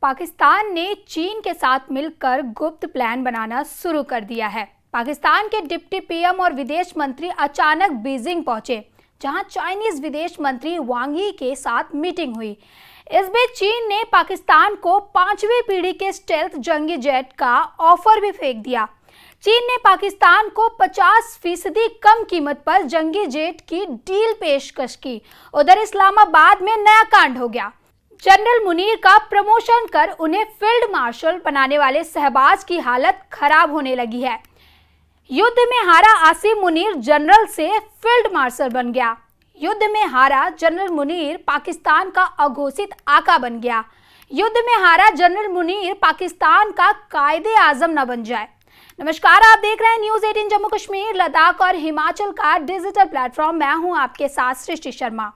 पाकिस्तान ने चीन के साथ मिलकर गुप्त प्लान बनाना शुरू कर दिया है। पाकिस्तान के डिप्टी पीएम और विदेश मंत्री अचानक बीजिंग पहुंचे, जहां चाइनीज विदेश मंत्री वांग यी के साथ मीटिंग हुई। इस बीच चीन ने पाकिस्तान को 5वीं पीढ़ी के स्टेल्थ जंगी जेट का ऑफर भी फेंक दिया। चीन ने पाकिस्तान को 50% कम कीमत पर जंगी जेट की डील पेशकश की। उधर इस्लामाबाद में नया कांड हो गया। जनरल मुनीर का प्रमोशन कर उन्हें फील्ड मार्शल बनाने वाले शहबाज की हालत खराब होने लगी है। युद्ध में हारा आसिम मुनीर जनरल से फील्ड मार्शल बन गया। युद्ध में हारा जनरल मुनीर पाकिस्तान का अघोषित आका बन गया। युद्ध में हारा जनरल मुनीर पाकिस्तान का कायदे आजम न बन जाए। नमस्कार, आप देख रहे हैं न्यूज़ 18 जम्मू कश्मीर, लद्दाख और हिमाचल का डिजिटल प्लेटफॉर्म। मैं हूं आपके साथ सृष्टि शर्मा।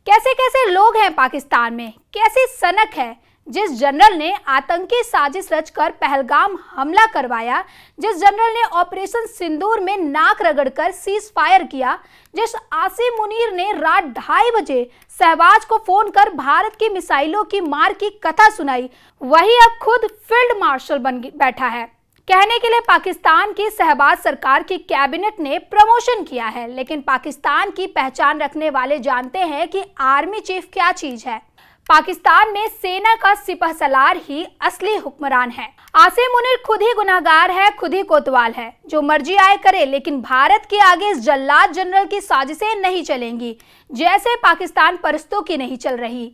कैसे कैसे लोग हैं पाकिस्तान में, कैसी सनक है। जिस जनरल ने आतंकी साजिश रचकर पहलगाम हमला करवाया, जिस जनरल ने ऑपरेशन सिंदूर में नाक रगड़कर सीज फायर किया, जिस आसिम मुनीर ने रात 2:30 बजे शहबाज को फोन कर भारत की मिसाइलों की मार की कथा सुनाई, वही अब खुद फील्ड मार्शल बन बैठा है। कहने के लिए पाकिस्तान की शहबाज सरकार की कैबिनेट ने प्रमोशन किया है, लेकिन पाकिस्तान की पहचान रखने वाले जानते हैं कि आर्मी चीफ क्या चीज है। पाकिस्तान में सेना का सिपहसालार ही असली हुक्मरान है। आसिम मुनीर खुद ही गुनाहगार है, खुद ही कोतवाल है। जो मर्जी आए करे, लेकिन भारत के आगे इस जल्लाद जनरल की साजिशें नहीं चलेंगी, जैसे पाकिस्तान परस्तों की नहीं चल रही।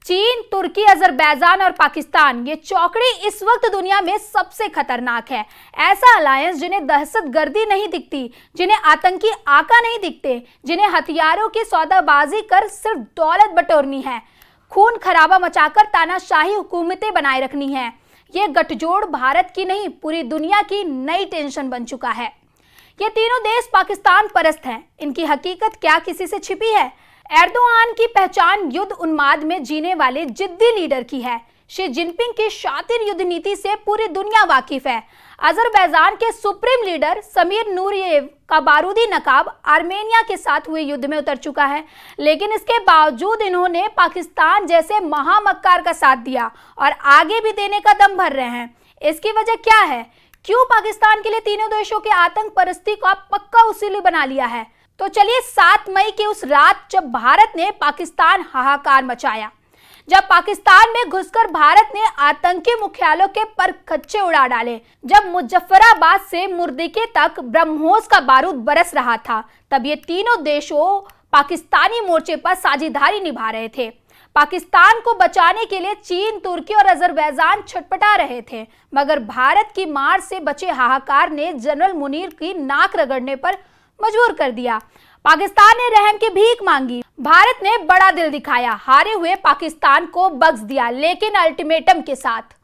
चीन, तुर्की, अजरबैजान और पाकिस्तान, ये चौकड़ी इस वक्त दुनिया में सबसे खतरनाक है। ऐसा अलायंस जिन्हें दहशतगर्दी नहीं दिखती, जिन्हें आतंकी आका नहीं दिखते, जिन्हें हथियारों की सौदाबाजी कर सिर्फ दौलत बटोरनी है, खून खराबा मचाकर तानाशाही हुकूमतें बनाए रखनी है। ये गठजोड़ भारत की नहीं, पूरी दुनिया की नई टेंशन बन चुका है। ये तीनों देश पाकिस्तान परस्त हैं। इनकी हकीकत क्या किसी से छिपी है? एर्दोआन की पहचान युद्ध उन्माद में जीने वाले जिद्दी लीडर की है। शी जिनपिंग की शातिर युद्ध नीति से पूरी दुनिया वाकिफ है। अजरबैजान के सुप्रीम लीडर समीर नूरियेव का बारूदी नकाब आर्मेनिया के साथ हुए युद्ध में उतर चुका है, लेकिन इसके बावजूद इन्होंने पाकिस्तान जैसे महामक्कार का साथ दिया और आगे भी देने का दम भर रहे हैं। इसकी वजह क्या है? क्यों पाकिस्तान के लिए तीनों देशों के आतंक परस्ती को पक्का उसूल बना लिया है? तो चलिए 7 मई की उस रात जब भारत ने पाकिस्तान हाहाकार मचाया, जब पाकिस्तान में घुसकर भारत ने आतंकी मुख्यालयों के परखच्चे उड़ा डाले, जब मुजफ्फराबाद से मुर्दिके तक ब्रह्मोस का बारूद बरस रहा था, तब ये तीनों देशों पाकिस्तानी मोर्चे पर साझेदारी निभा रहे थे। पाकिस्तान को बचाने के लिए चीन, तुर्की और अजरबैजान छटपटा रहे थे, मगर भारत की मार से बचे हाहाकार ने जनरल मुनीर की नाक रगड़ने पर मजबूर कर दिया। पाकिस्तान ने रहम की भीख मांगी। भारत ने बड़ा दिल दिखाया, हारे हुए पाकिस्तान को बख्श दिया, लेकिन अल्टीमेटम के साथ।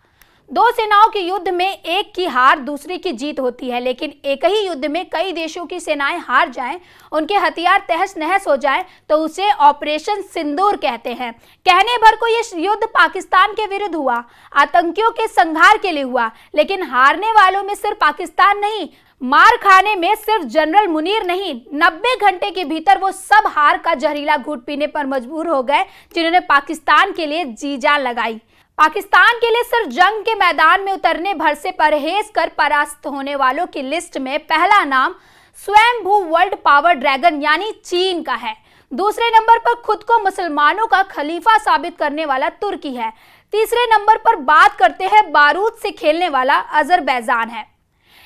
दो सेनाओं के युद्ध में एक की हार दूसरी की जीत होती है, लेकिन एक ही युद्ध में कई देशों की सेनाएं हार जाएं, उनके हथियार तहस नहस हो जाएं, तो उसे ऑपरेशन सिंदूर कहते हैं। कहने भर को यह युद्ध पाकिस्तान के विरुद्ध हुआ, आतंकियों के संहार के लिए हुआ, लेकिन हारने वालों में सिर्फ पाकिस्तान नहीं, मार खाने में सिर्फ जनरल मुनीर नहीं, 90 घंटे के भीतर वो सब हार का जहरीला घूंट पीने पर मजबूर हो गए जिन्होंने पाकिस्तान के लिए जी जान लगाई। पाकिस्तान के लिए सिर्फ जंग के मैदान में उतरने भर से परहेज कर परास्त होने वालों की लिस्ट में पहला नाम स्वयंभू वर्ल्ड पावर ड्रैगन यानी चीन का है। दूसरे नंबर पर खुद को मुसलमानों का खलीफा साबित करने वाला तुर्की है। तीसरे नंबर पर बात करते हैं बारूद से खेलने वाला अजरबैजान है।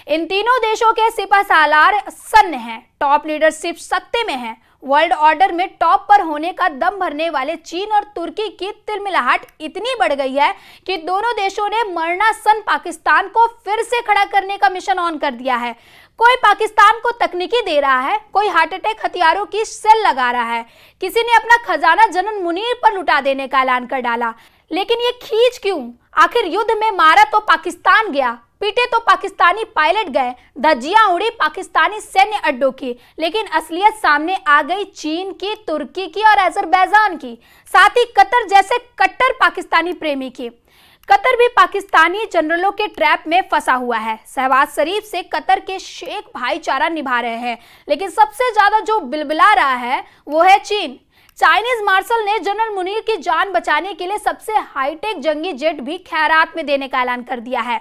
इन तीनों देशों के सिपहसालार सन्न हैं, टॉप लीडरशिप सत्ते में है। वर्ल्ड ऑर्डर में टॉप पर होने का दम भरने वाले चीन और तुर्की की तिलमिलाहट इतनी बढ़ गई है कि दोनों देशों ने मरणासन पाकिस्तान को फिर से खड़ा करने का मिशन ऑन कर दिया है। कोई पाकिस्तान को तकनीकी दे रहा है, कोई हार्ट अटैक हथियारों की सेल लगा रहा है, किसी ने अपना खजाना जनरल मुनीर पर लुटा देने का ऐलान कर डाला। लेकिन ये खींच क्यों? आखिर युद्ध में मारा तो पाकिस्तान गया, पीटे तो पाकिस्तानी पायलट गए, धज्जियां उड़ी पाकिस्तानी सैन्य अड्डों की, लेकिन असलियत सामने आ गई चीन की, तुर्की की और अजरबैजान की, साथ ही कतर जैसे कट्टर पाकिस्तानी प्रेमी की। कतर भी पाकिस्तानी जनरलों के ट्रैप में फंसा हुआ है। शहबाज शरीफ से कतर के शेख भाईचारा निभा रहे हैं, लेकिन सबसे ज्यादा जो बिलबिला रहा है वो है चीन। चाइनीज मार्शल ने जनरल मुनीर की जान बचाने के लिए सबसे हाईटेक जंगी जेट भी खैरात में देने का ऐलान कर दिया है।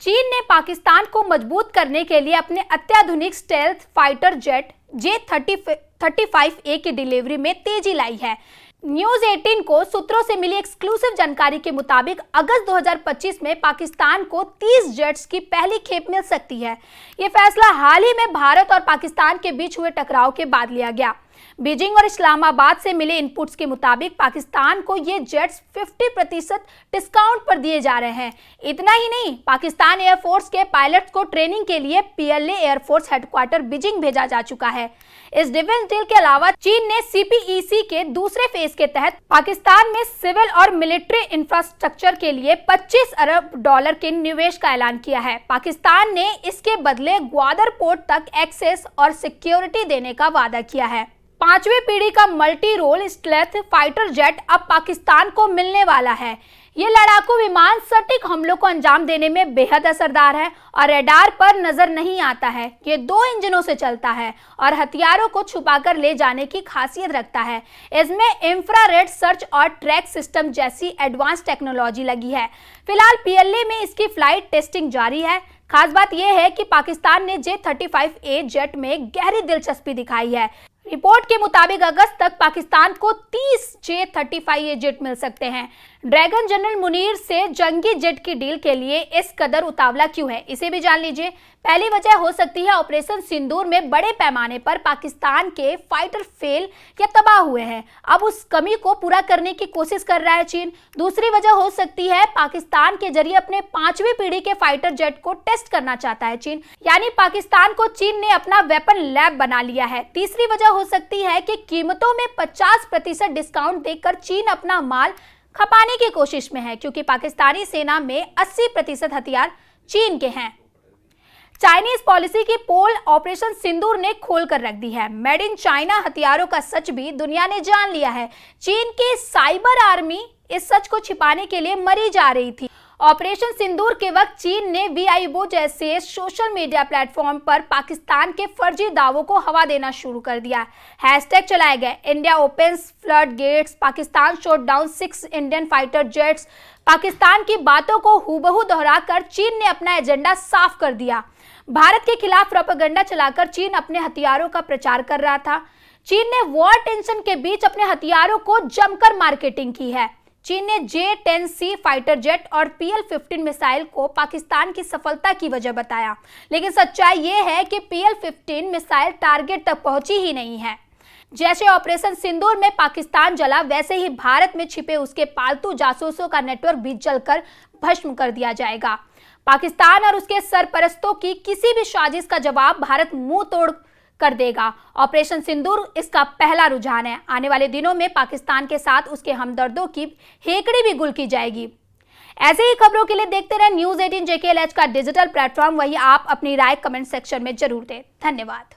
चीन ने पाकिस्तान को मजबूत करने के लिए अपने अत्याधुनिक स्टेल्थ फाइटर जेट J-35A की डिलीवरी में तेजी लाई है। न्यूज 18 को सूत्रों से मिली एक्सक्लूसिव जानकारी के मुताबिक अगस्त 2025 में पाकिस्तान को 30 जेट्स की पहली खेप मिल सकती है। ये फैसला हाल ही में भारत और पाकिस्तान के बीच हुए टकराव के बाद लिया गया। बीजिंग और इस्लामाबाद से मिले इनपुट्स के मुताबिक पाकिस्तान को ये जेट्स 50% डिस्काउंट पर दिए जा रहे हैं। इतना ही नहीं, पाकिस्तान एयरफोर्स के पायलट्स को ट्रेनिंग के लिए PLA एयरफोर्स हेडक्वार्टर बीजिंग भेजा जा चुका है। इस डिफेंस डील के अलावा चीन ने CPEC के दूसरे फेज के तहत पाकिस्तान में सिविल और मिलिट्री इंफ्रास्ट्रक्चर के लिए $25 अरब के निवेश का ऐलान किया है। पाकिस्तान ने इसके बदले ग्वादर पोर्ट तक एक्सेस और सिक्योरिटी देने का वादा किया है। 5वीं पीढ़ी का multi role stealth fighter jet अब पाकिस्तान को मिलने वाला है। ये लड़ाकू विमान सटीक हमलों को अंजाम देने में बेहद असरदार है और रडार पर नजर नहीं आता है। ये 2 इंजनों से चलता है और हथियारों को छुपाकर ले जाने की खासियत रखता है। इसमें इंफ्रारेड सर्च और ट्रैक सिस्टम जैसी एडवांस टेक्नोलॉजी लगी है। फिलहाल PLA में इसकी फ्लाइट टेस्टिंग जारी है। खास बात यह है कि पाकिस्तान ने J-35A जेट में गहरी दिलचस्पी दिखाई है। रिपोर्ट के मुताबिक अगस्त तक पाकिस्तान को 30 J-35A जेट मिल सकते हैं। ड्रैगन जनरल मुनीर से जंगी जेट की डील के लिए इस कदर उतावला क्यों है, इसे भी जान लीजिए। पहली वजह हो सकती है ऑपरेशन सिंदूर में बड़े पैमाने पर पाकिस्तान के फाइटर फेल या तबाह हुए हैं। अब उस कमी को पूरा करने की कोशिश कर रहा है चीन। दूसरी वजह हो सकती है पाकिस्तान के जरिए अपने 5वीं पीढ़ी के फाइटर जेट को टेस्ट करना चाहता है चीन, यानी पाकिस्तान को चीन ने अपना वेपन लैब बना लिया है। तीसरी वजह हो सकती है कि कीमतों में 50% डिस्काउंट देकर चीन अपना माल खपाने की कोशिश में है, क्योंकि पाकिस्तानी सेना में 80% हथियार चीन के हैं। चाइनीज पॉलिसी की पोल ऑपरेशन सिंदूर ने खोल कर रख दी है। मेड इन चाइना हथियारों का सच भी दुनिया ने जान लिया है। चीन की साइबर आर्मी इस सच को छिपाने के लिए मरी जा रही थी। ऑपरेशन सिंदूर के वक्त चीन ने Weibo जैसे सोशल मीडिया प्लेटफॉर्म पर पाकिस्तान के फर्जी दावों को हवा देना शुरू कर दिया। हैशटैग चलाए गए, India opens flood gates, Pakistan shot down 6 Indian fighter jets. Pakistan की बातों को हूबहू दोहराकर चीन ने अपना एजेंडा साफ कर दिया। भारत के खिलाफ प्रोपेगेंडा चलाकर चीन अपने हथियारों का प्रचार कर रहा था। चीन ने वॉर टेंशन के बीच अपने हथियारों को जमकर मार्केटिंग की है। चीन ने J-10C फाइटर जेट और PL-15 मिसाइल को पाकिस्तान की सफलता की वजह बताया, लेकिन सच्चाई ये है कि PL-15 मिसाइल टारगेट तक पहुंची ही नहीं है। जैसे ऑपरेशन सिंदूर में पाकिस्तान जला, वैसे ही भारत में छिपे उसके पालतू जासूसों का नेटवर्क भी जलकर भस्म कर दिया जाएगा। पाकिस्तान और उसके सरपरस्तों की किसी भी साजिश का जवाब भारत मुंह तोड़ कर देगा। ऑपरेशन सिंदूर इसका पहला रुझान है। आने वाले दिनों में पाकिस्तान के साथ उसके हमदर्दों की हेकड़ी भी गुल की जाएगी। ऐसे ही खबरों के लिए देखते रहे न्यूज 18 JKLH का डिजिटल प्लेटफॉर्म। वही आप अपनी राय कमेंट सेक्शन में जरूर दें। धन्यवाद।